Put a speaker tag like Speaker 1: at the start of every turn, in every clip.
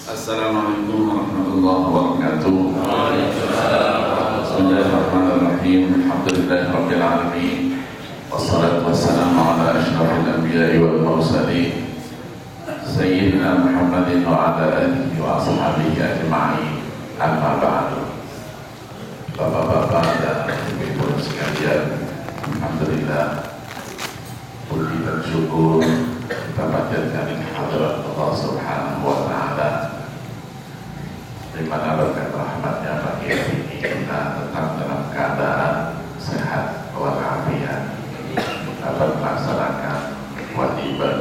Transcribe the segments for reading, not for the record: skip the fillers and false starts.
Speaker 1: Assalamualaikum warahmatullahi wabarakatuh. Bismillahirrahmanirrahim. Alhamdulillahirabbil alamin. Wassalatu wassalamu ala asyrafil anbiya'i wal mursalin sayyidina Muhammadin wa ala alihi wa ashabihi ajma'in. Amma ba'du. Bapak-bapak dan ibu-ibu sekalian, alhamdulillah puji dan syukur kita panjatkan kehadirat Allah Subhanahu wa taala, di mana berkat rahmatnya pagi hari ini kita tetap dalam keadaan sehat walafiat, dapat melaksanakan kewajiban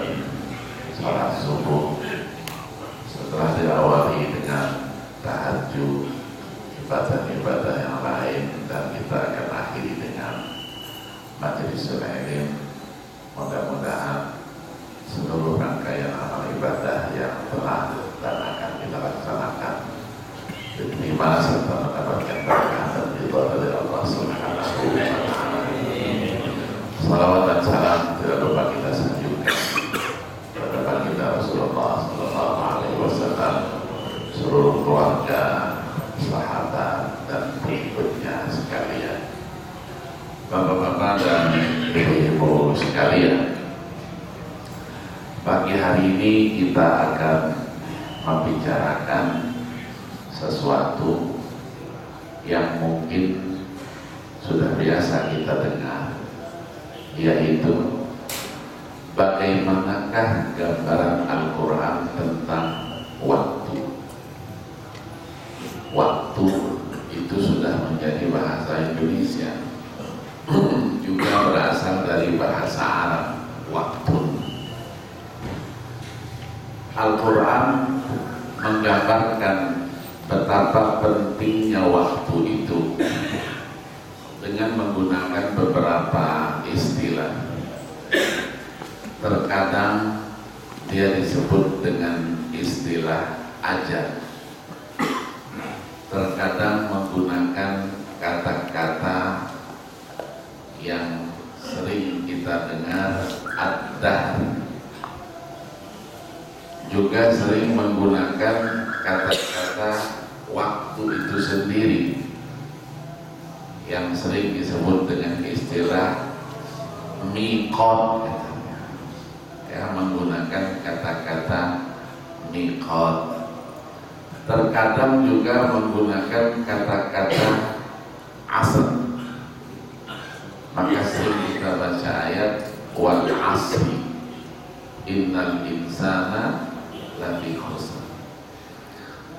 Speaker 1: salat subuh setelah diawali dengan tahajud, ibadah-ibadah yang lain, dan kita akan akhiri dengan majelis ilmu. Mudah-mudahan seluruh rangkaian amal ibadah yang telah dan akan kita laksanakan diterima serta mendapatkan berkah dan ridha dari Allah Subhanahu wa taala. Salawat dan salam tidak lupa kita sanjungkan kepada baginda Rasulullah sallallahu alaihi wasallam, seluruh keluarga, sahabat dan pengikutnya sekalian. Bapak-bapak dan ibu-ibu sekalian, pagi hari ini kita akan membicarakan sesuatu yang mungkin sudah biasa kita dengar, yaitu bagaimanakah gambaran Al-Quran tentang waktu. Waktu itu sudah menjadi bahasa Indonesia, juga berasal dari bahasa Arab, waktu. Al-Quran menggambarkan betapa pentingnya waktu itu dengan menggunakan beberapa istilah. Terkadang dia disebut dengan istilah ajal, terkadang menggunakan kata-kata yang sering kita dengar, ad-dahr, juga sering menggunakan kata-kata waktu itu sendiri yang sering disebut dengan istilah miqat, ya, menggunakan kata-kata miqat. Terkadang juga menggunakan kata-kata asr. Maka sering kita baca ayat wal asri innal insana lafi khusr.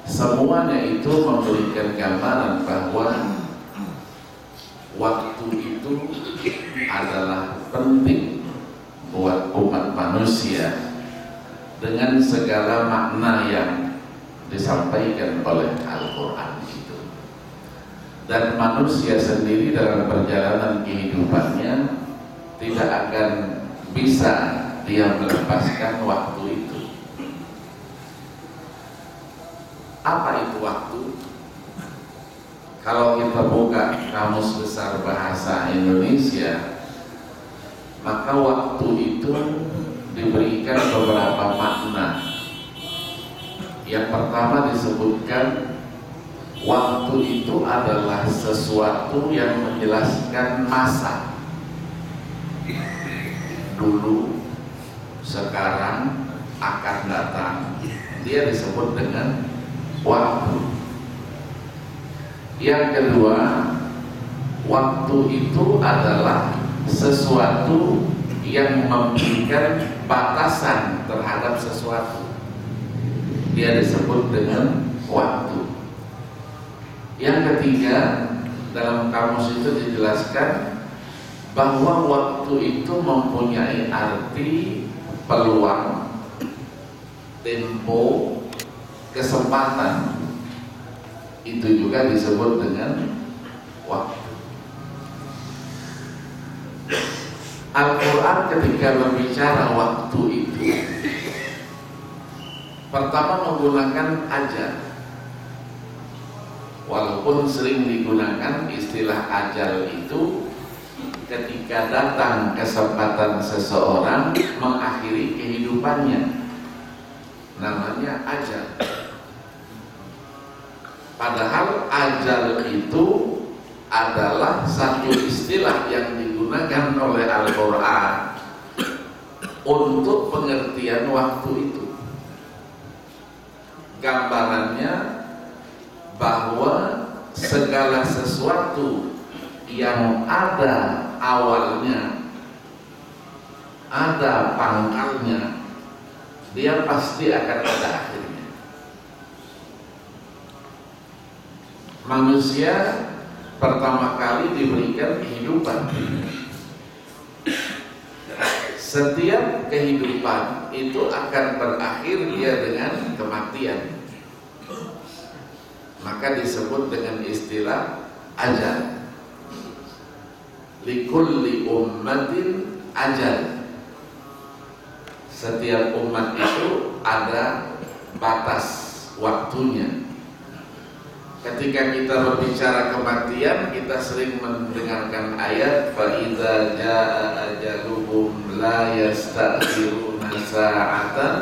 Speaker 1: Semuanya itu memberikan gambaran bahwa waktu itu adalah penting buat umat manusia dengan segala makna yang disampaikan oleh Al-Quran itu. Dan manusia sendiri dalam perjalanan kehidupannya tidak akan bisa dia melepaskan waktu itu. Apa itu waktu? Kalau kita buka Kamus Besar Bahasa Indonesia, maka waktu itu diberikan beberapa makna. Yang pertama disebutkan waktu itu adalah sesuatu yang menjelaskan masa. Dulu, sekarang, akan datang. Dia disebut dengan waktu. Yang kedua, waktu itu adalah sesuatu yang memberikan batasan terhadap sesuatu. Dia disebut dengan waktu. Yang ketiga, dalam kamus itu dijelaskan bahwa waktu itu mempunyai arti peluang, tempo, kesempatan. Itu juga disebut dengan waktu. Al-Quran ketika berbicara waktu itu, pertama menggunakan ajal. Walaupun sering digunakan istilah ajal itu ketika datang kesempatan seseorang mengakhiri kehidupannya, namanya ajal. Padahal ajal itu adalah satu istilah yang digunakan oleh Al-Quran untuk pengertian waktu itu. Gambarannya bahwa segala sesuatu yang ada awalnya, ada pangkalnya, dia pasti akan ada akhirnya. Manusia pertama kali diberikan kehidupan. Setiap kehidupan itu akan berakhir dia dengan kematian. Maka disebut dengan istilah ajal. Likulli ummatin ajal. Setiap umat itu ada batas waktunya. Ketika kita berbicara kematian, kita sering mendengarkan ayat fa idza jaa ajaluhum la yasta'khiruna sa'atan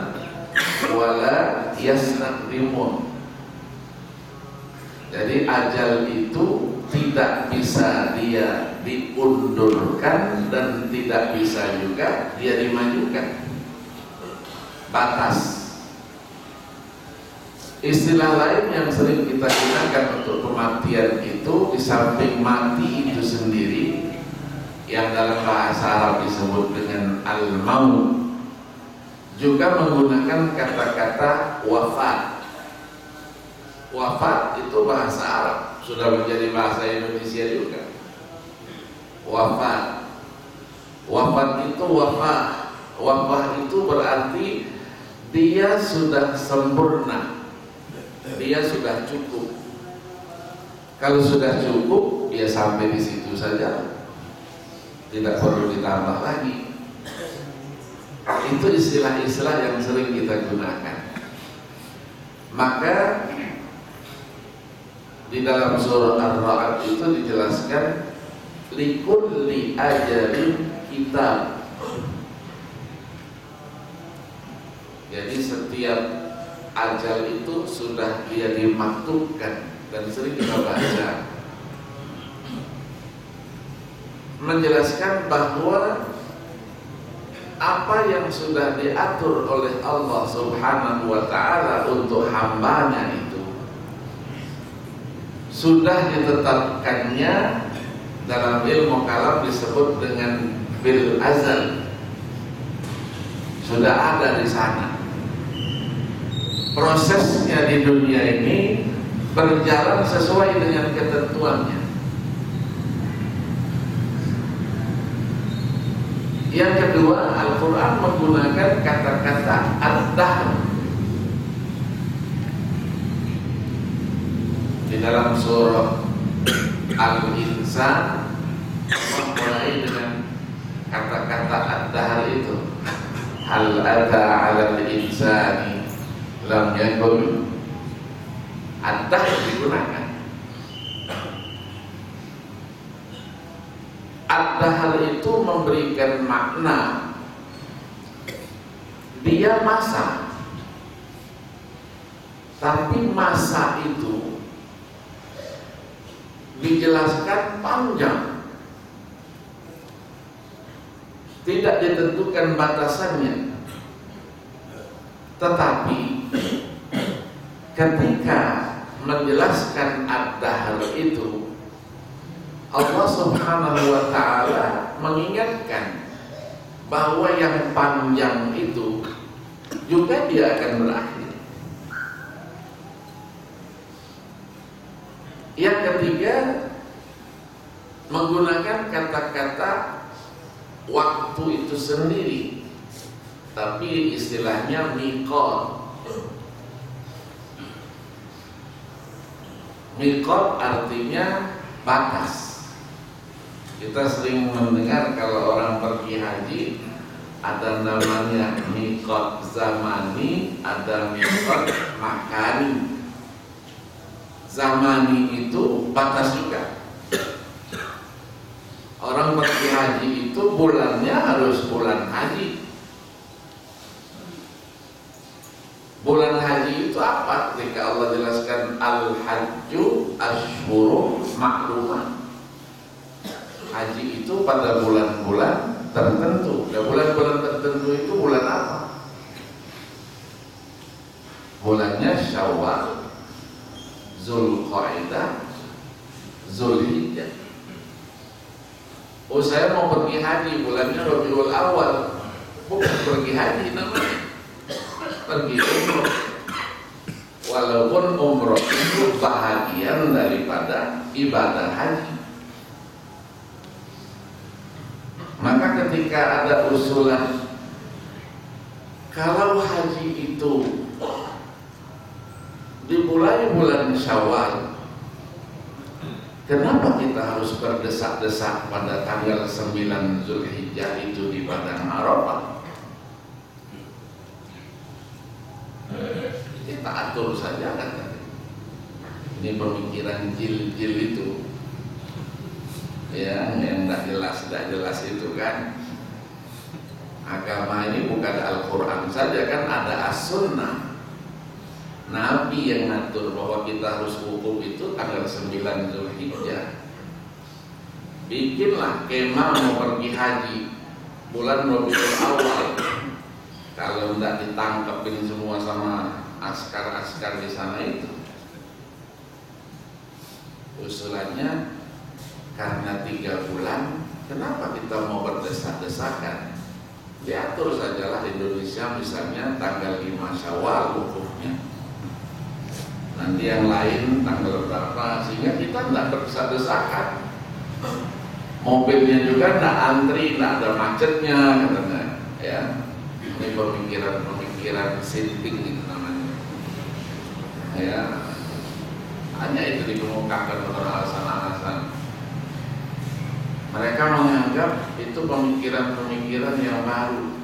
Speaker 1: wa la yastaqdimun. Jadi ajal itu tidak bisa dia diundurkan dan tidak bisa juga dia dimajukan. Batas. Istilah lain yang sering kita gunakan untuk kematian itu, di samping mati itu sendiri yang dalam bahasa Arab disebut dengan al-maut, juga menggunakan kata-kata wafat. Wafat itu bahasa Arab, sudah menjadi bahasa Indonesia juga. Wafat. Wafat itu wafah. Wafah itu berarti dia sudah sempurna. Dia sudah cukup. Kalau sudah cukup, ya sampai di situ saja, tidak perlu ditambah lagi. Itu istilah-istilah yang sering kita gunakan. Maka di dalam surah Ar-Ra'd itu dijelaskan likulli ajalin kitab. Jadi setiap ajal itu sudah dia dimaktubkan, dan sering kita baca menjelaskan bahwa apa yang sudah diatur oleh Allah Subhanahu wa ta'ala untuk hambanya itu sudah ditetapkannya. Dalam ilmu kalam disebut dengan bil azal, sudah ada di sana. Prosesnya di dunia ini berjalan sesuai dengan ketentuannya. Yang kedua, Al-Quran menggunakan kata-kata ad-dahr. Di dalam surah Al-Insan memulai dengan kata-kata ad-dahr itu. Hal ata 'alal insani lam yakun. Ad-dahr digunakan. Ad-dahr itu memberikan makna dia masa, tapi masa itu dijelaskan panjang, tidak ditentukan batasannya. Tetapi ketika menjelaskan ad-dahr itu, Allah Subhanahu wa ta'ala mengingatkan bahwa yang panjang itu juga dia akan berakhir. Yang ketiga, menggunakan kata-kata waktu itu sendiri, tapi istilahnya miqat. Miqat artinya batas. Kita sering mendengar kalau orang pergi haji ada namanya miqat zamani, ada miqat makani. Zamani itu batas juga. Orang pergi haji itu bulannya harus bulan haji. Bulan haji haji itu apa? Ketika Allah jelaskan al-hajju ashhurun ma'lumat. Haji itu pada bulan-bulan tertentu. Ya, bulan-bulan tertentu itu bulan apa? Bulannya Syawal, Zulqa'dah, Zulhijjah. Oh, saya mau pergi haji, bulannya Rabiul Awal. Bukan pergi haji namanya, pergi umroh. Walaupun umroh itu bahagian daripada ibadah haji. Maka ketika ada usulan kalau haji itu dimulai bulan Syawal, kenapa kita harus berdesak-desak pada tanggal 9 Zulhijjah itu di Padang Arafah? Kita atur saja kan. Ini pemikiran jil-jil itu, ya, yang tidak jelas itu kan. Agama ini bukan Al-Quran saja kan, ada As-Sunnah. Nabi yang ngatur bahwa kita harus wukuf itu tanggal 9 Zulhijjah. Bikinlah kemah mau pergi haji bulan Rabiul Awal. Kalau tidak ditangkapin semua sama askar-askar di sana itu. Usulannya karena 3 bulan, kenapa kita mau berdesak-desakan? Diatur sajalah Indonesia misalnya tanggal 5 Syawal wukufnya. Nanti yang lain tanggal berapa, sehingga kita tidak berdesak-desakan. Mobilnya juga tidak antri, tidak ada macetnya, katanya. Ya, ini pemikiran sinting itu namanya. Ya, hanya itu dikemukakan oleh alasan-alasan. Mereka menganggap itu pemikiran-pemikiran yang baru,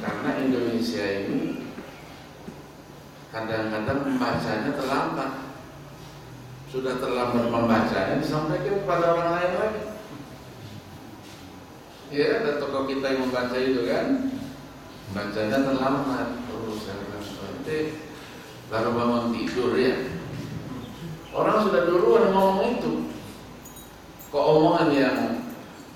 Speaker 1: karena Indonesia ini kadang-kadang membacanya terlambat. Sudah terlambat membacanya, disampaikan kepada orang lain lagi. Ya, ada tokoh kita yang membaca itu kan, bacanya terlambat. Terus saya nanti baru bangun tidur ya. Orang sudah duluan ngomong itu. Kok omongan yang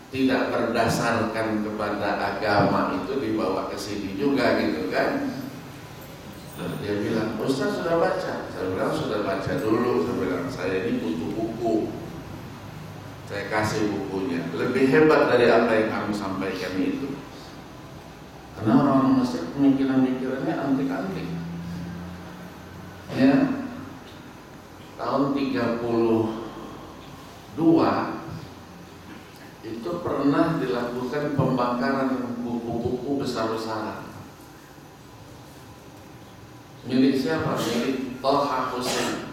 Speaker 1: tidak berdasarkan kepada agama itu dibawa ke sini juga gitu kan? Lalu dia bilang, Ustaz sudah baca. Saya bilang sudah baca dulu. Saya bilang saya ini butuh buku. Saya kasih bukunya. Lebih hebat dari apa yang kamu sampaikan itu. Karena orang Mesir pemikiran-pemikirannya antik-antik. Ya, tahun 32 itu pernah dilakukan pembakaran buku-buku besar-besaran. Milik siapa? Milik Thaha Hussein.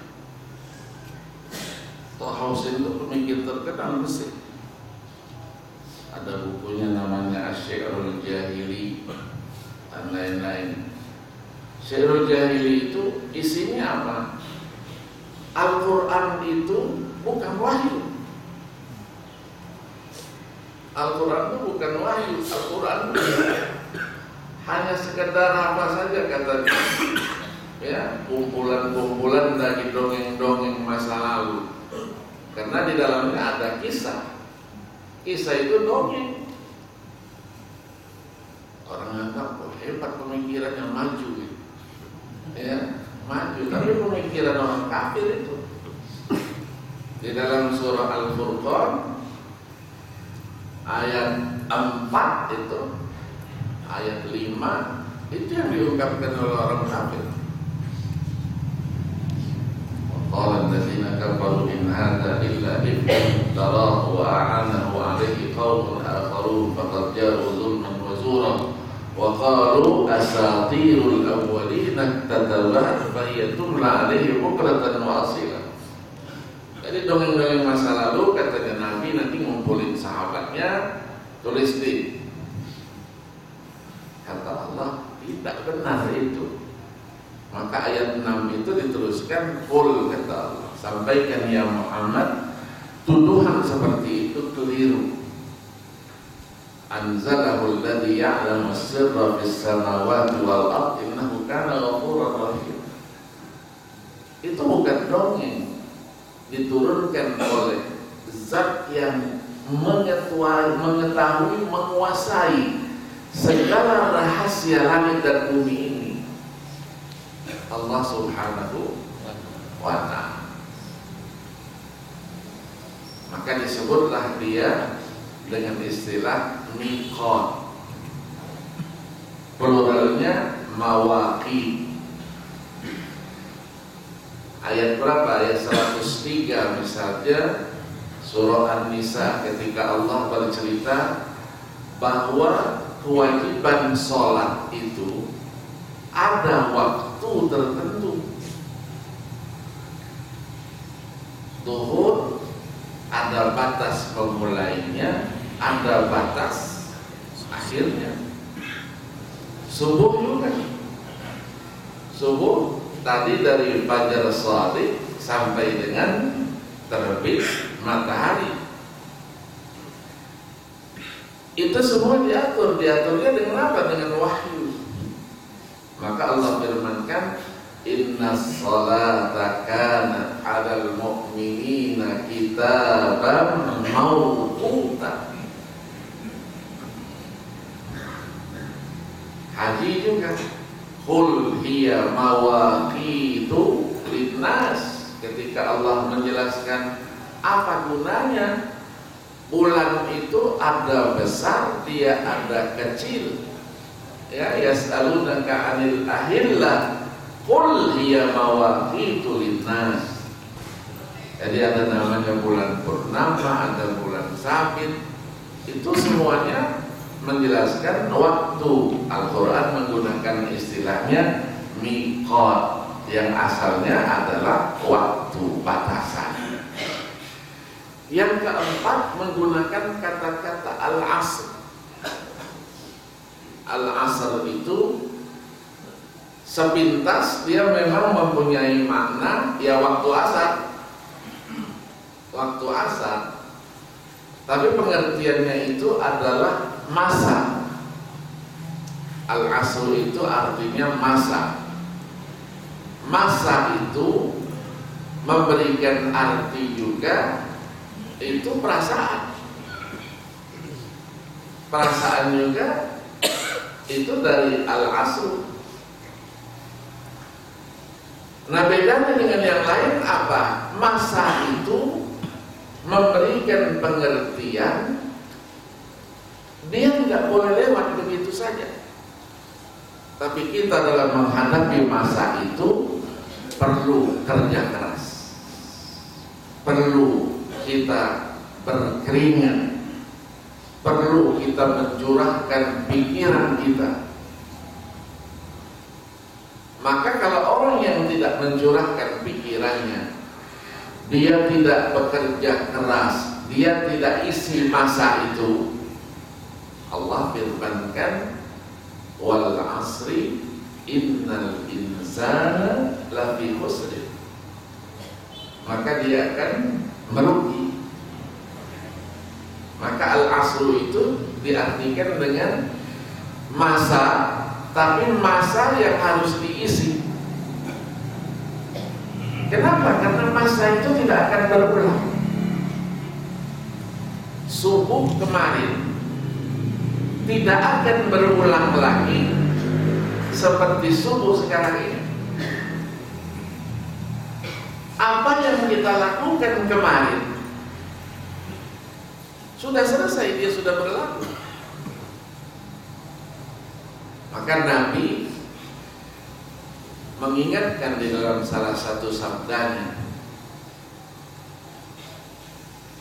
Speaker 1: Thaha Hussein itu pemikir terkenal Mesir. Ada bukunya namanya Asy-Syi'rul Jahili dan lain-lain. Syi'rul Jahili itu isinya apa? Al-Quran itu bukan wahyu. Al-Quran itu bukan wahyu. Al-Quran hanya sekedar apa saja katanya. Ya, kumpulan-kumpulan dari dongeng-dongeng masa lalu. Karena di dalamnya ada kisah. Kisah itu dongeng. Orang anggap hebat pemikiran yang maju gitu. Ya, maju, tapi pemikiran orang kafir itu. Di dalam surah Al-Furqan ayat 4 itu, ayat 5 itu yang diungkapkan oleh orang kafir. Qala alladziina kafaru in hadza illa ifkun tarahu wa a'anahu 'alaihi qaumun akharun faqad ja'u zulman wa zura wa qalu asatirul awwalin iktatabaha fa hiya tumla 'alaihi bukratan wa asila. Jadi dongeng-dongeng masa lalu katanya Nabi nanti ngumpulin sahabatnya, tulis di. Kata Allah tidak benar itu. Maka ayat 6 itu diteruskan, qul kata Allah, sampaikan ya Muhammad, tuduhan seperti itu keliru. Anzalahu alladzi ya'lamu sirra fis samawati wal ardi innahu kana ghafurar rahim. itu bukan dongeng, diturunkan oleh zat yang mengetahui, menguasai segala rahasia langit dan bumi ini, Allah Subhanahu wa ta'ala. Maka disebutlah dia dengan istilah miqat, pluralnya mawaqit. Ayat berapa? Ayat 103 misalnya surah An-Nisa, ketika Allah bercerita bahwa kewajiban sholat itu ada waktu tertentu. Zuhur ada batas pemulainya, ada batas akhirnya. Subuh juga. Subuh tadi dari fajar shadiq sampai dengan terbit matahari. Itu semua diaturnya dengan apa? Dengan wahyu. Maka Allah firmankan, innas salata kanat 'alal mu'minina kitaban mawquta. Haji juga, qul hiya mawaqitu linnas. Ketika Allah menjelaskan apa gunanya bulan itu, ada besar, dia ada kecil. Ya, yas'alunaka 'anil ahillah qul hiya mawaqitu linnas. Jadi ada namanya bulan purnama, ada bulan sabit. Itu semuanya menjelaskan waktu. Al-Quran menggunakan istilahnya miqat, yang asalnya adalah waktu, batasan. Yang keempat menggunakan kata-kata al-asr. Al-asr itu sepintas dia memang mempunyai makna ya waktu asar. Waktu asar. Tapi pengertiannya itu adalah masa. Al-asr itu artinya masa. Masa itu memberikan arti juga itu perasaan. Perasaan juga itu dari al-asr. Nah, bedanya dengan yang lain apa? Masa itu memberikan pengertian, dia nggak boleh lewat begitu saja. Tapi kita dalam menghadapi masa itu perlu kerja keras, perlu kita berkeringat, perlu kita mencurahkan pikiran kita. Maka kalau orang yang tidak mencurahkan pikirannya, dia tidak bekerja keras, dia tidak isi masa itu, Allah firmankan, wal asri innal insana lafi khusr. Maka dia akan merugi. Maka al-asru itu diartikan dengan masa, tapi masa yang harus diisi. Kenapa? Karena masa itu tidak akan berulang. Subuh kemarin tidak akan berulang lagi seperti subuh sekarang ini. Apa yang kita lakukan kemarin sudah selesai, dia sudah berlalu. Maka Nabi mengingatkan di dalam salah satu sabdanya,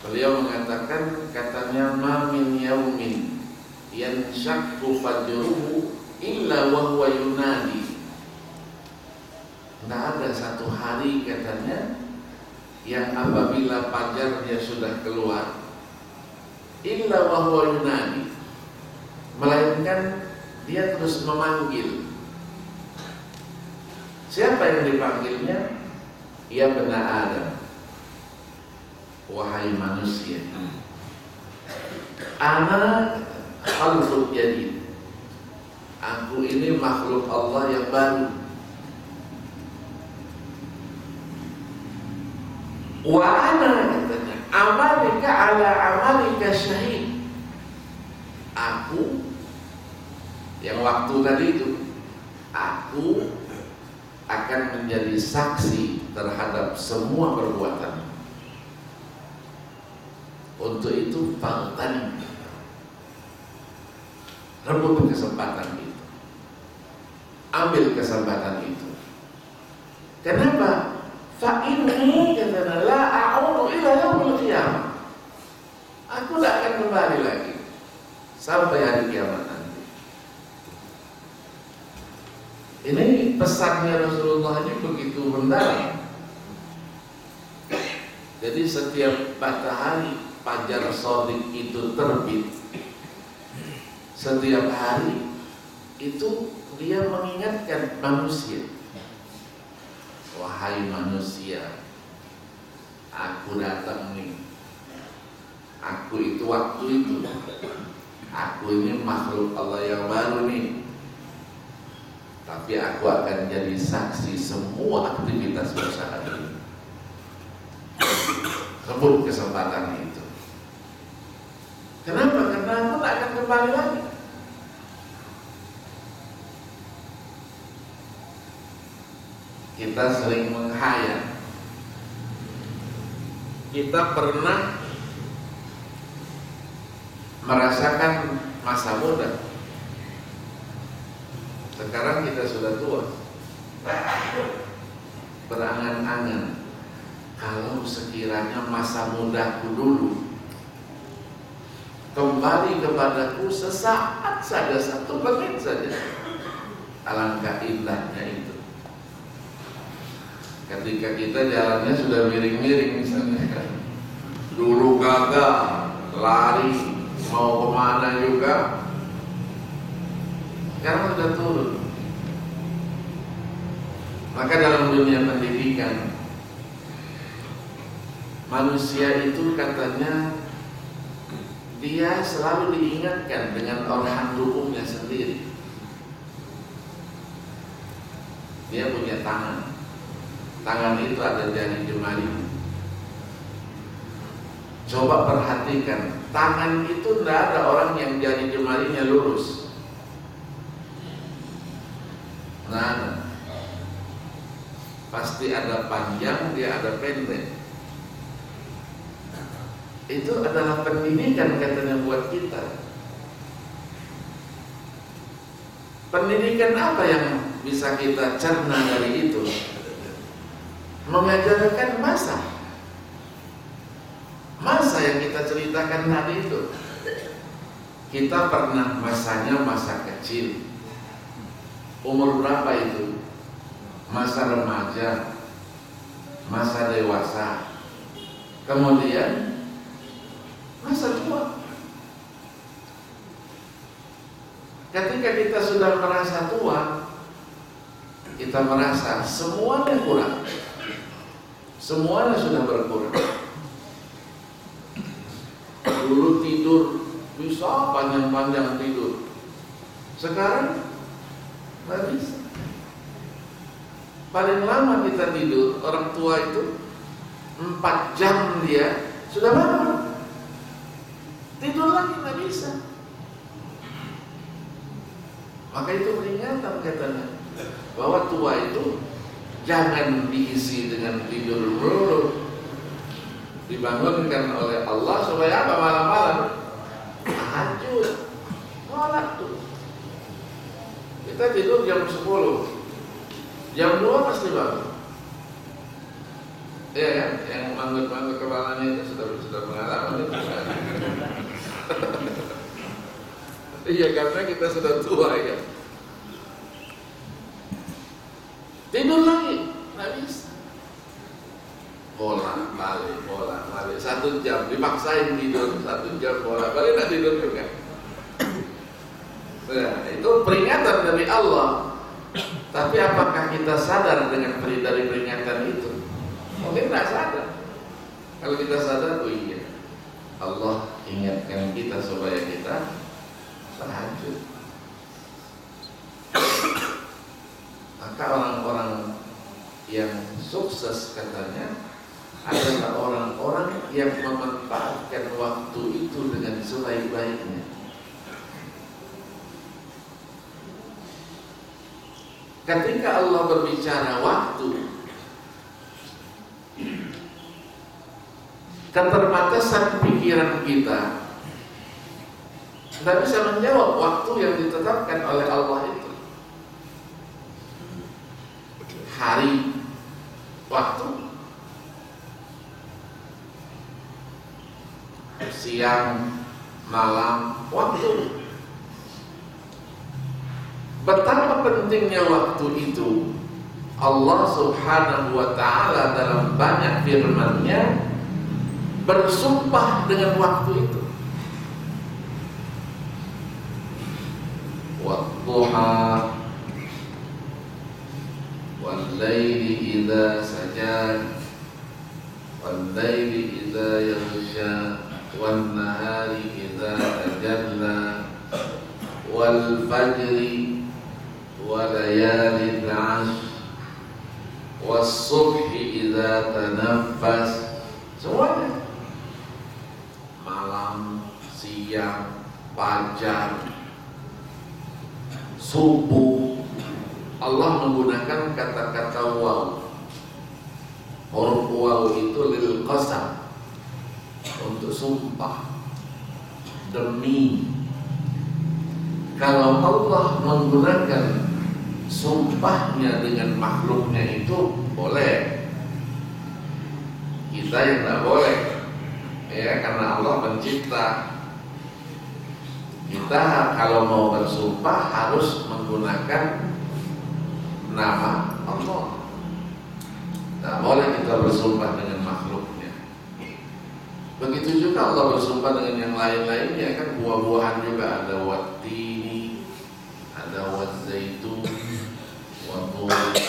Speaker 1: beliau mengatakan, katanya, ma min yaumin yanshaqqu fajruhu illa wa huwa yunadi. Tidak ada satu hari, katanya, yang apabila fajar dia sudah keluar, illa wa huwa yunadi, melainkan dia terus memanggil. Siapa yang dipanggilnya? Ya benar Adam, wahai manusia, ana khalqud jadid, aku ini makhluk Allah yang baru. Wa ana katanya amalika ala amalika syahid. Aku yang waktu tadi itu, aku akan menjadi saksi terhadap semua perbuatan. Untuk itu faltan, rebut kesempatan itu, ambil kesempatan itu. Kenapa? Fa inni katana la a'udu ila yaumil qiyamah. Aku tidak akan kembali lagi sampai hari kiamat nanti. Ini pesannya Rasulullah ini begitu mendalam. Jadi setiap matahari fajar shadiq itu terbit, setiap hari itu dia mengingatkan manusia, wahai manusia, aku datang nih, aku itu waktu itu, aku ini makhluk Allah yang baru nih, tapi aku akan jadi saksi semua aktivitas bersama ini. Rebut kesempatan itu. Kenapa? Karena aku tak akan kembali lagi. Kita sering menghayal. Kita pernah merasakan masa muda. Sekarang kita sudah tua. Berangan-angan, kalau sekiranya masa mudaku dulu kembali kepadaku sesaat saja, 1 menit saja, alangkah indahnya itu. Ketika kita jalannya sudah miring-miring misalnya kan, dulu gagal, lari, mau kemana juga, sekarang sudah turun. Maka dalam dunia pendidikan, manusia itu katanya dia selalu diingatkan dengan organ tubuhnya sendiri. Dia punya tangan. Tangan itu ada jari jemari. Coba perhatikan, tangan itu tidak ada orang yang jari jemarinya lurus. Nah, pasti ada panjang, dia ada pendek. Itu adalah pendidikan katanya buat kita. Pendidikan apa yang bisa kita cerna dari itu? Mengajarkan masa yang kita ceritakan tadi itu. Kita pernah masanya masa kecil. Umur berapa itu? Masa remaja, masa dewasa, kemudian masa tua. Ketika kita sudah merasa tua, kita merasa semuanya kurang, semuanya sudah berkurang. Dulu tidur bisa panjang-panjang tidur, sekarang nggak bisa. Paling lama kita tidur, orang tua itu 4 jam dia sudah bangun. Tidur lagi nggak bisa. Maka itu peringatan katanya bahwa tua itu jangan diisi dengan tidur dulu. Dibangunkan oleh Allah supaya apa? Malam-malam tahajud, sholat tuh. Kita tidur jam 10, jam 2 pasti bangun. Ya kan? Yang manggut-manggut kepalanya itu sudah pengalaman itu. Iya, karena kita sudah tua ya. Tidur lagi, nggak bisa. Bola balik, 1 jam dipaksain tidur, 1 jam bola balik, nggak tidur juga. Nah, itu peringatan dari Allah. Tapi apakah kita sadar dengan dari peringatan itu? Mungkin nggak sadar. Kalau kita sadar, oh iya, Allah ingatkan kita supaya kita tahajud. Maka orang-orang yang sukses katanya adalah orang-orang yang memanfaatkan waktu itu dengan sebaik-baiknya. Ketika Allah berbicara waktu, keterbatasan pikiran kita tidak bisa menjawab waktu yang ditetapkan oleh Allah itu. Hari, waktu, siang, malam, waktu. Betapa pentingnya waktu itu. Allah Subhanahu wa ta'ala dalam banyak firman-Nya bersumpah dengan waktu itu. Wadduha wal-laili idza saja wal-laili idza yaghsha wan-nahari idza tajalla wal-fajri wa layalin 'ashr was-subhi idza tanaffas. Semuanya, malam, siang, fajar, subuh, Allah menggunakan kata-kata waw. Huruf waw itu lil qasam, untuk sumpah, demi. Kalau Allah menggunakan sumpahnya dengan makhluknya itu boleh, kita yang tidak boleh, ya, karena Allah pencipta. Kita kalau mau bersumpah harus menggunakan nama Allah. Tidak boleh kita bersumpah dengan makhluknya. Begitu juga Allah bersumpah dengan yang lain-lainnya, kan buah-buahan juga ada wattini, ada wazzaitun, wathuri,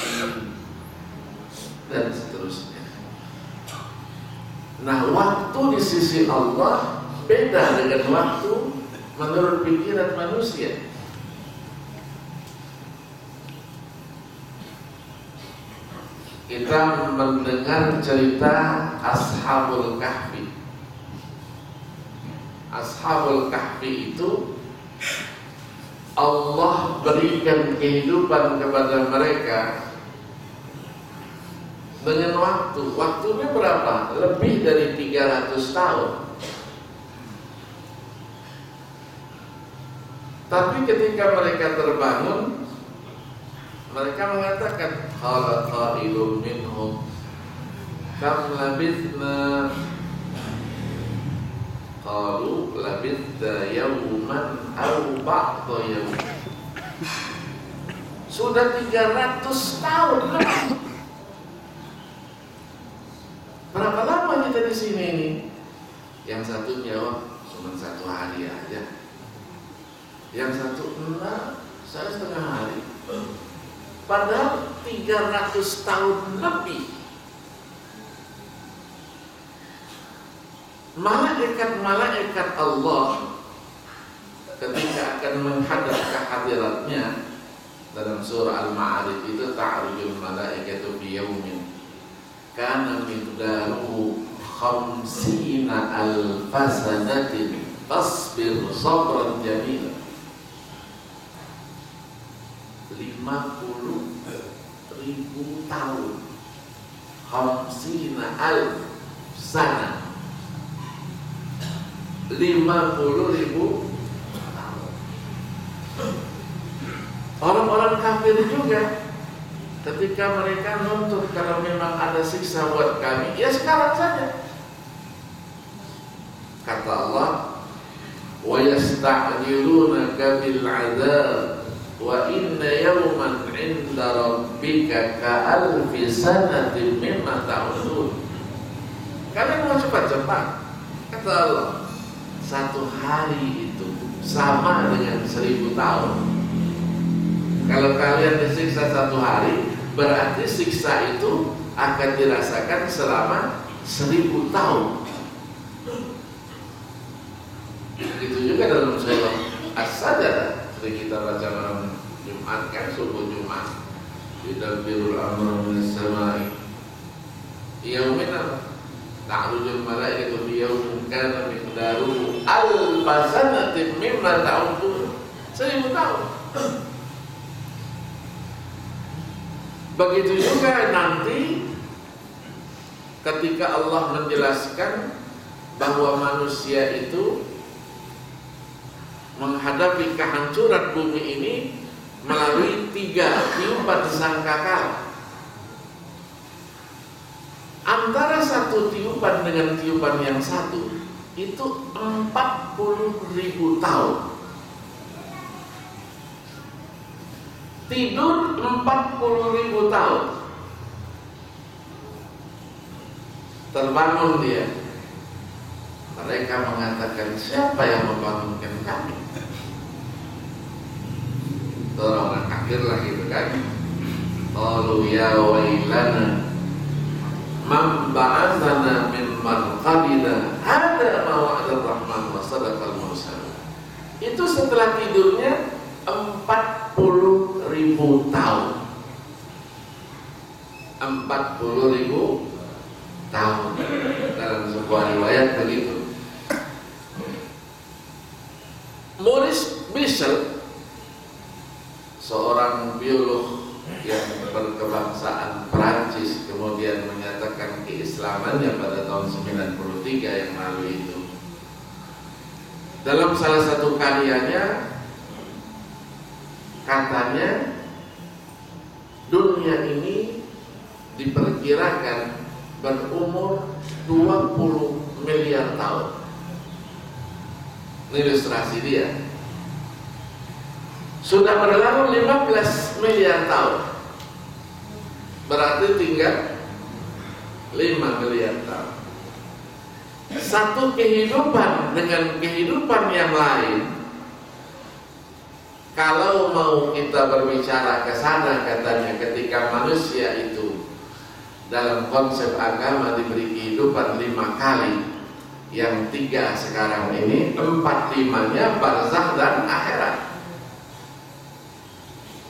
Speaker 1: dan seterusnya. Nah, waktu di sisi Allah beda dengan waktu menurut pikiran manusia. Kita mendengar cerita Ashabul Kahfi. Ashabul Kahfi itu Allah berikan kehidupan kepada mereka dengan waktu. Waktunya berapa? Lebih dari 300 tahun. Tapi ketika mereka terbangun, mereka mengatakan, qala qailun minhum kam labithna, qalu labithna yawman aw ba'da yawm. Sudah 300 tahun. Berapa lama kita di sini ini? Yang satu jawab cuma 1 hari aja. Yang satu enggak, saya setengah hari. Padahal 300 tahun lebih. Malaikat-malaikat Allah ketika akan menghadap kehadiratnya, dalam surah Al-Ma'arij itu ta'rujul malaikatu fi yaumin kana miqdaruhu 50 alfa sanatin tasbir sabran jamila. 50.000 tahun, 50 alf sana, 50.000 tahun. Orang-orang kafir juga ketika mereka nuntut kalau memang ada siksa buat kami, ya sekarang saja. Kata Allah, wa yasta'jilunaka bil 'adzab wa inna yawman 'inda rabbika ka'alfi sanatin mimma ta'udun. Kalian mau cepat-cepat, kata Allah, 1 hari itu sama dengan 1000 tahun. Kalau kalian disiksa 1 hari, berarti siksa itu akan dirasakan selama 1000 tahun. Begitu juga dalam surah As-Sajdah kita baca malam Jumat, kan subuh Jumat, yudabbirul amra minas samai yaumin ta'rujul malaikatu fi yawmin kana miqdaruhu alfa sanatin mimma ta'udun, 1000 tahun. Begitu juga nanti ketika Allah menjelaskan bahwa manusia itu menghadapi kehancuran bumi ini melalui 3 tiupan sangkakala. Antara satu tiupan dengan tiupan yang satu itu 40.000 tahun. Tidur 40.000 tahun. Terbangun dia. Mereka mengatakan, siapa yang membangunkan kami? Orang kafir lagi itu kan. Qalu ya wailana man ba'athana min marqadina hada ma wa'ada ar-rahman wa sadaqal mursalun. Itu setelah tidurnya 40.000 tahun. 40.000 tahun. Dalam sebuah riwayat begitu. Maurice Michel, seorang biolog yang berkebangsaan Perancis, kemudian menyatakan keislamannya pada tahun 93 yang lalu itu. Dalam salah satu karyanya katanya dunia ini diperkirakan berumur 20 miliar tahun. Ini ilustrasi dia. Sudah berlalu 15 miliar tahun. Berarti tinggal 5 miliar tahun. Satu kehidupan dengan kehidupan yang lain, kalau mau kita berbicara ke sana, katanya ketika manusia itu dalam konsep agama diberi kehidupan 5 kali, yang 3 sekarang ini, 4-5-nya barzakh dan akhirat.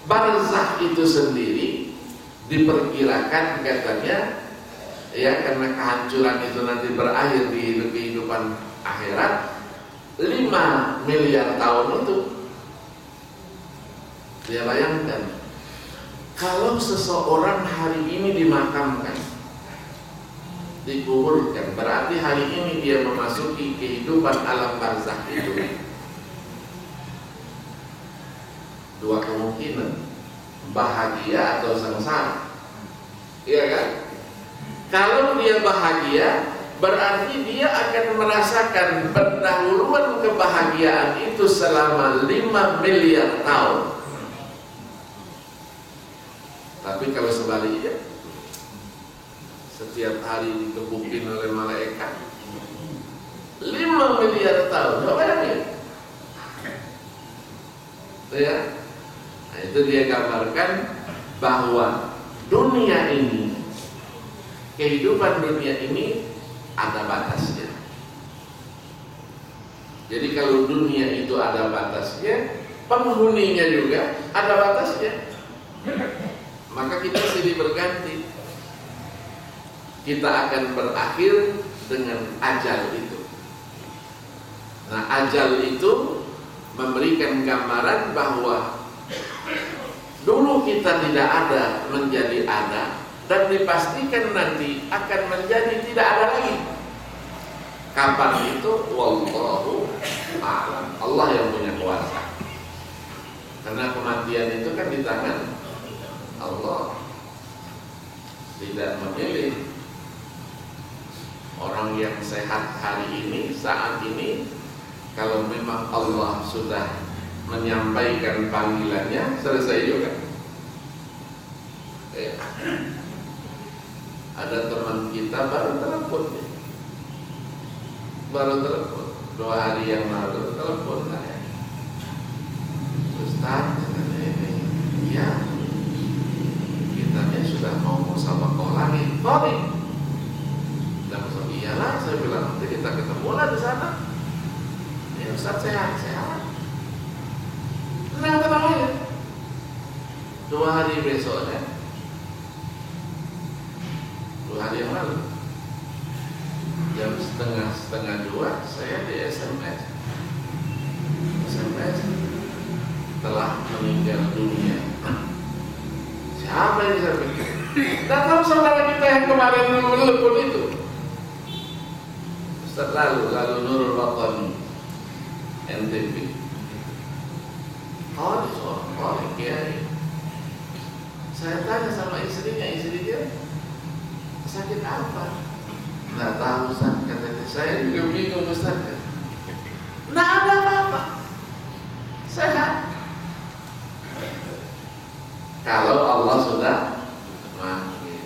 Speaker 1: Barzakh itu sendiri diperkirakan katanya, ya, karena kehancuran itu nanti berakhir di kehidupan akhirat, 5 miliar tahun itu. Dia bayangkan, kalau seseorang hari ini dimakamkan, dikuburkan, berarti hari ini dia memasuki kehidupan alam barzakh itu. 2 kemungkinan, bahagia atau sengsara. Iya kan? Kalau dia bahagia, berarti dia akan merasakan pendahuluan kebahagiaan itu selama 5 miliar tahun. Tapi kalau sebaliknya, setiap hari dikebukin oleh malaikat 5 miliar tahun, coba bayangin. Ya, nah, itu dia gambarkan bahwa dunia ini, kehidupan dunia ini ada batasnya. Jadi kalau dunia itu ada batasnya, penghuninya juga ada batasnya. Maka kita silih berganti. Kita akan berakhir dengan ajal itu. Nah, ajal itu memberikan gambaran bahwa dulu kita tidak ada menjadi ada, dan dipastikan nanti akan menjadi tidak ada lagi. Kapan itu? Wallahu a'lam. Allah yang punya kuasa. Karena kematian itu kan di tangan Allah. Tidak memilih. Orang yang sehat hari ini, saat ini, kalau memang Allah sudah menyampaikan panggilannya, selesai juga. Ada teman kita baru telepon, 2 hari yang lalu telepon saya. Ustaz, ya, kitanya sudah mau musabaqah lagi. Boleh. Dan iyalah, saya bilang nanti kita ketemulah di sana. Ya Ustaz, sehat. Tenang aja. 2 hari besoknya, 2 hari yang lalu, 1:30 saya di SMS telah meninggal dunia. Siapa yang saya pikir? Tidak tahu saudara kita yang kemarin telepon itu, Ustaz lalu Nurul Watani NTB. Oh, seorang kiai. Saya tanya sama istrinya, istri dia sakit apa? Nggak tahu Ustaz, katanya. Saya juga bingung Ustaz. Nggak ada apa-apa, sehat. Kalau Allah sudah manggil,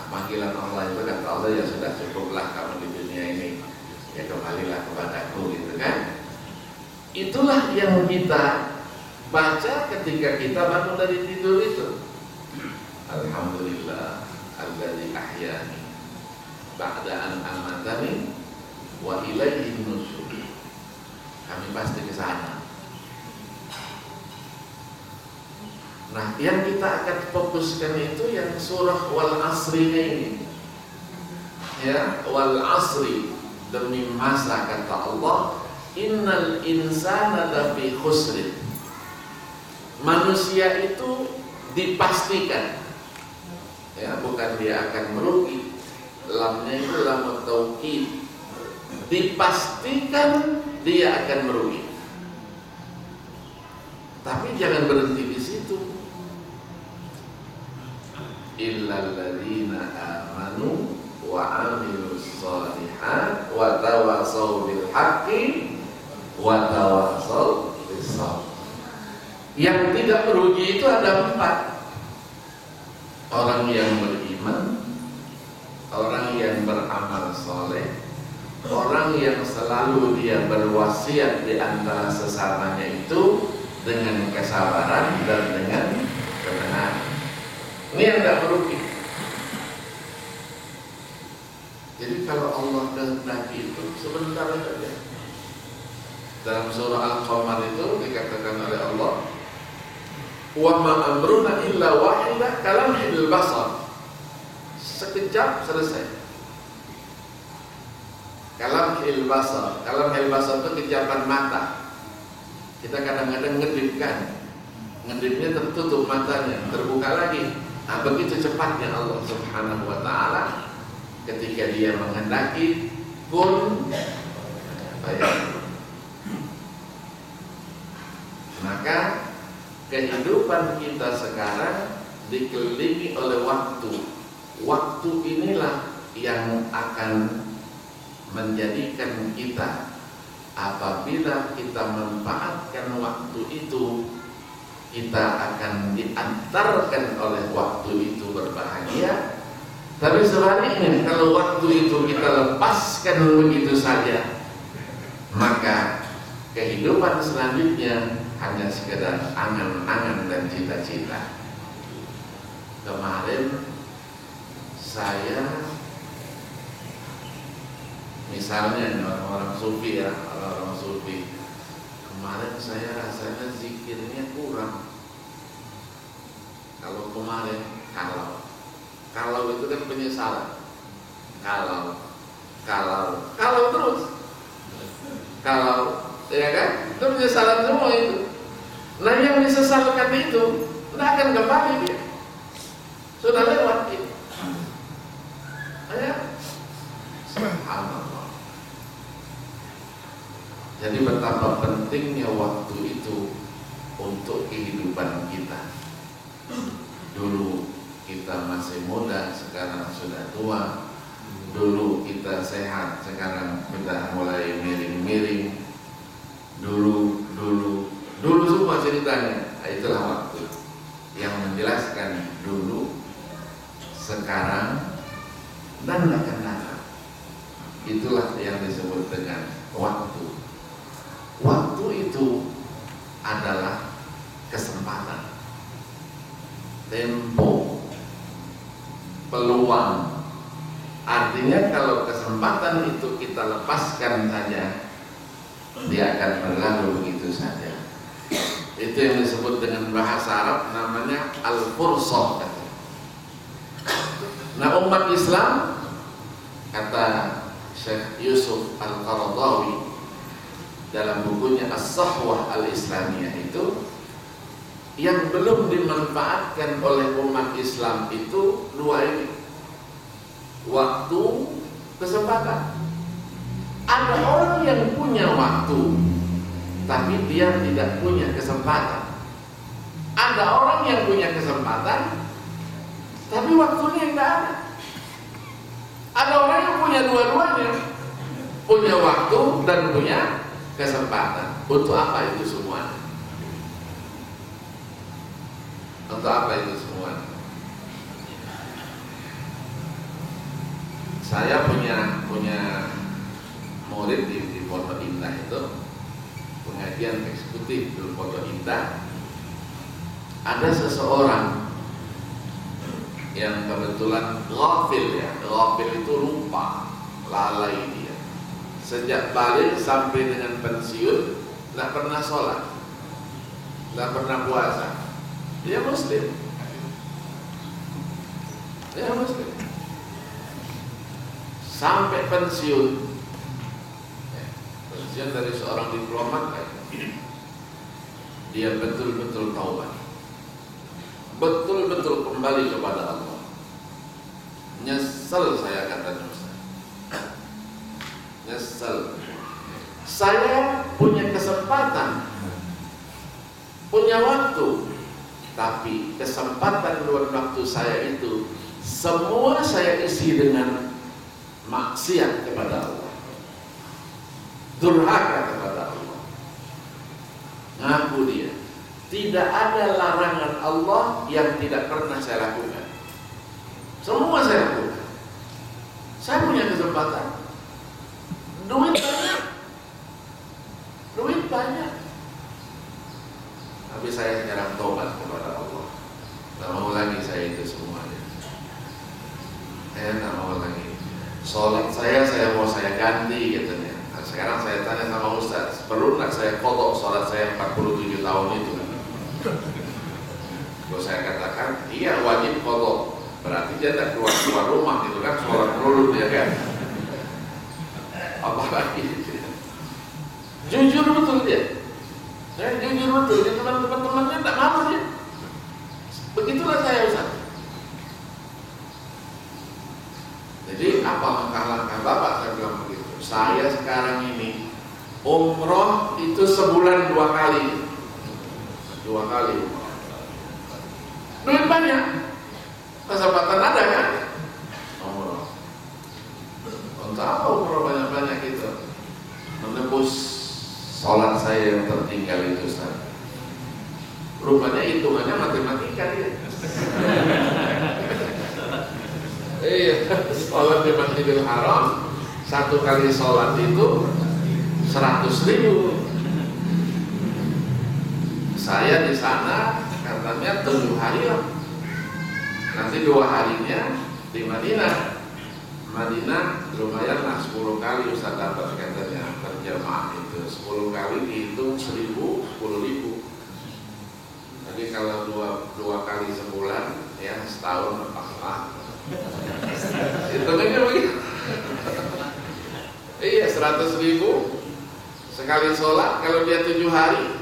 Speaker 1: panggilan Allah itu kata Allah, ya sudah cukuplah kamu di dunia ini, ya kembalilah kepadaku, gitu kan? Itulah yang kita baca ketika kita bangun dari tidur itu. Alhamdulillah alladzi ahyani ba'da an amatani wa ilaihi nusyur. Kami pasti ke sana. Nah, yang kita akan fokuskan itu yang surah wal asrinya ini. Ya, wal asri, demi masa, kata Allah, innal insana lafi khusrin. Manusia itu dipastikan, ya, bukan dia akan merugi. Lamnya itu lam taukid. Dipastikan dia akan merugi. Tapi jangan berhenti di situ. Illal ladzina amanu wa amilus shalihat wa tawassaw bil haqqi wa tawassaw bis sabr. Yang tidak merugi itu ada 4. Orang yang beriman, orang yang beramal soleh, orang yang selalu dia berwasiat di antara sesamanya itu dengan kesabaran dan dengan kebenaran. Ini yang tidak merugi. Jadi kalau Allah kehendaki itu sebentar saja. Dalam surah Al-Qamar itu dikatakan oleh Allah, wa ma amruna illa wahidah kalamhil basar. Sekejap selesai. Kalamhil basar. Kalamhil basar itu kejapan mata. Kita kadang-kadang ngedipkan, ngedipnya tertutup matanya, terbuka lagi. Nah, begitu cepatnya Allah Subhanahu wa ta'ala ketika dia menghendaki kun fayakun. Maka kehidupan kita sekarang dikelilingi oleh waktu. Waktu inilah yang akan menjadikan kita, apabila kita memanfaatkan waktu itu, kita akan diantarkan oleh waktu itu berbahagia. Tapi sebaliknya, kalau waktu itu kita lepaskan begitu saja, maka kehidupan selanjutnya hanya sekedar angan-angan dan cita-cita. Kemarin saya, misalnya orang-orang sufi, ya, orang-orang sufi, kemarin saya rasanya zikirnya kurang. Kalau kemarin, kalau itu kan penyesalan. Kalau terus, ya kan? Itu penyesalan semua itu. Nah, yang disesalkan itu tidak akan kembali dia. Sudah lewat itu. Ya. Subhanallah. Jadi betapa pentingnya waktu itu untuk kehidupan kita. Dulu kita masih muda, sekarang sudah tua. Dulu kita sehat, sekarang sudah mulai miring-miring. Dulu semua ceritanya. Itulah waktu yang menjelaskan dulu, sekarang, dan akan datang. Itulah yang disebut dengan waktu. Waktu itu adalah kesempatan, tempo, peluang. Artinya kalau kesempatan itu kita lepaskan saja, dia akan berlalu begitu saja. Itu yang disebut dengan bahasa Arab namanya al-fursah. Nah, umat Islam, kata Syekh Yusuf Al-Qaradawi dalam bukunya As-Sahwah Al-Islamiyah itu, yang belum dimanfaatkan oleh umat Islam itu dua ini, waktu, kesempatan. Ada orang yang punya waktu tapi dia tidak punya kesempatan. Ada orang yang punya kesempatan tapi waktunya tidak ada. Ada orang yang punya dua-duanya, punya waktu dan punya kesempatan. Untuk apa itu semua? Untuk apa itu semua? Saya punya murid di Pondok Indah itu, pengajian eksekutif di Pondok Indah. Ada seseorang yang kebetulan ghafil, ya, ghafil itu lupa, lalai dia. Sejak balik sampai dengan pensiun tidak pernah sholat, tidak pernah puasa. Dia Muslim, sampai pensiun dari seorang diplomat, dia betul-betul taubat, betul-betul kembali kepada Allah. Nyesel saya, katanya Ustaz, nyesel. Saya punya kesempatan, punya waktu, tapi kesempatan luar waktu saya itu semua saya isi dengan maksiat kepada Allah, durhaka kepada Allah. Ngaku dia, tidak ada larangan Allah yang tidak pernah saya lakukan. Semua saya lakukan. Saya punya kesempatan, duit banyak, tapi saya sekarang tobat kepada Allah. Tidak mau lagi saya itu semuanya. Saya tidak mau lagi. Sholat saya mau saya ganti, katanya. Nah, sekarang saya tanya sama Ustaz, perlu nggak saya kodok sholat saya 47 tahun itu? Kalau saya katakan, iya wajib kodok. Berarti dia tidak keluar rumah gitu kan, sholat dulu dia kan. Apalagi jujur betul dia. Saya jujur betul, dia teman-temannya tidak mau dia. Begitulah saya, Ustaz. Jadi apa langkah-langkah Bapak? Saya bilang begitu. Saya sekarang ini umroh itu sebulan 2 kali. 2 kali. Duit banyak, kesempatan ada kan? Umroh. Untuk apa umroh banyak-banyak itu? Menebus sholat saya yang tertinggal itu, Ustaz. Rupanya hitungannya matematika dia. Iya, sholat di Masjidil Haram, 1 kali sholat itu 100.000. Saya di sana katanya 7 hari lah. Nanti 2 harinya di Madinah. Madinah lumayan lah, 10 kali Ustaz dapat katanya berjamaah itu. 10 kali dihitung 1.000, 10.000. Jadi kalau 2 kali sebulan, ya setahun apa? Hitungannya begitu. Iya, 100.000 sekali sholat. Kalau dia 7 hari,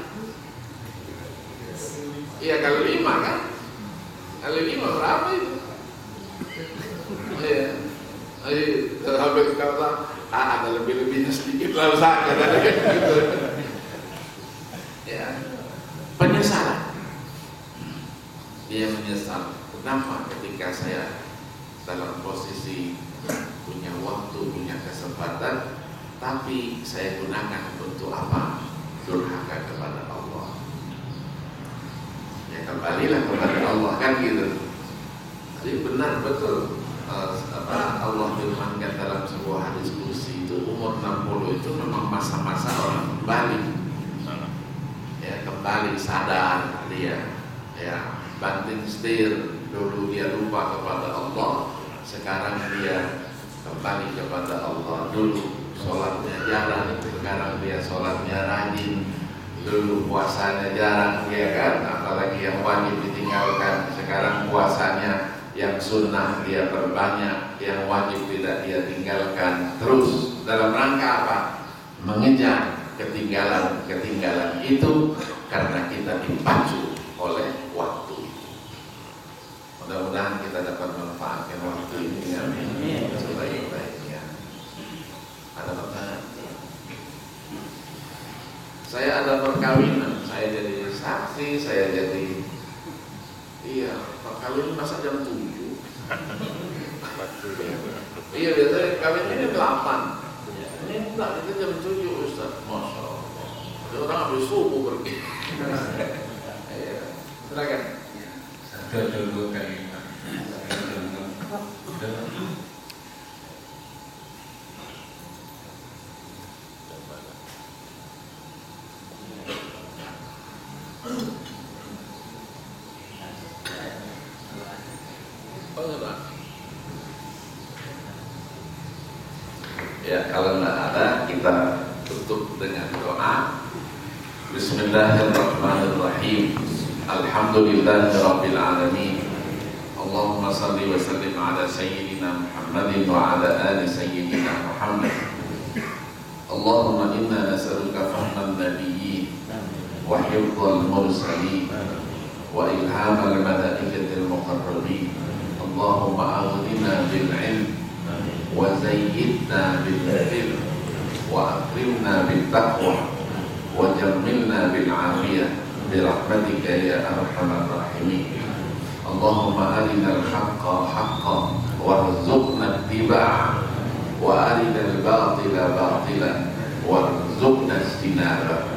Speaker 1: iya kali 5 kan? Kali 5 berapa itu? Iya. Hampir kata, ada lebih-lebihnya sedikit lah Ustaz, katanya gitu. Ya, penyesalan. Dia menyesal. Kenapa ketika saya dalam posisi punya waktu, punya kesempatan, tapi saya gunakan untuk apa? Durhaka kepada Allah. Ya kembalilah kepada Allah kan gitu. Jadi benar betul Allah firmankan dalam sebuah hadis kursi itu, umur 60 itu memang masa-masa orang kembali, ya kembali sadar dia, ya banting setir. Dulu dia lupa kepada Allah, sekarang dia kembali kepada Allah. Dulu sholatnya jarang, sekarang dia sholatnya rajin. Dulu puasanya jarang, ya kan, apalagi yang wajib ditinggalkan, sekarang puasanya yang sunnah dia perbanyak, yang wajib tidak dia tinggalkan. Terus dalam rangka apa? Mengejar ketinggalan itu karena kita dipacu oleh waktu. Mudah-mudahan kita dapat manfaatkan waktu ini ya, sebaik-baiknya. Ada pertanyaan? Saya ada perkawinan, saya jadi saksi, saya jadi perkawinan masa jam 7. Iya, biasanya kawinnya ini 8. Ini enggak, kita jam 7 Ustaz. Masya Allah. Ada orang habis subuh pergi. Silakan.
Speaker 2: Satu atau dua kalimat.
Speaker 1: Ya, kalau tidak ada kita tutup dengan doa. Bismillahirrahmanirrahim. Alhamdulillahirabbil alamin. Allahumma salli wa sallim ala sayyidina Muhammadin wa ala ali sayyidina Muhammad. Allahumma inna nas'aluka fahman nabiyyin wa hifdzal mursalin wa ilhamal malaikatil muqarrabin. Allahumma aghnina bil ilm wa zayyidna bil ilm wa akrimna bil taqwa wa jammilna bil afiyah bi rahmatika ya arhamar rahimin. Allahumma arina al haqqa haqqan warzuqna ittiba'ah wa arina al batila batilan warzuqna ijtinabah.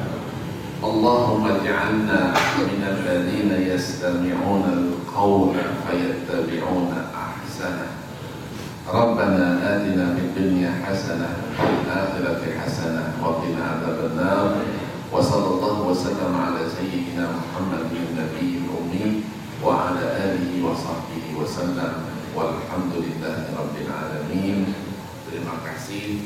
Speaker 1: Allahumma ij'alna minal ladzina yastami'una al-qawla fayattabi'una ahsana. Rabbana atina fid dunya hasanah wa fil akhirati hasanah wa qina adzabannar. Wa sallallahu wa sallama ala sayyidina Muhammadin nabiyil ummi wa ala alihi wa sahbihi wa sallam. Walhamdulillahi rabbil alamin. Terima kasih.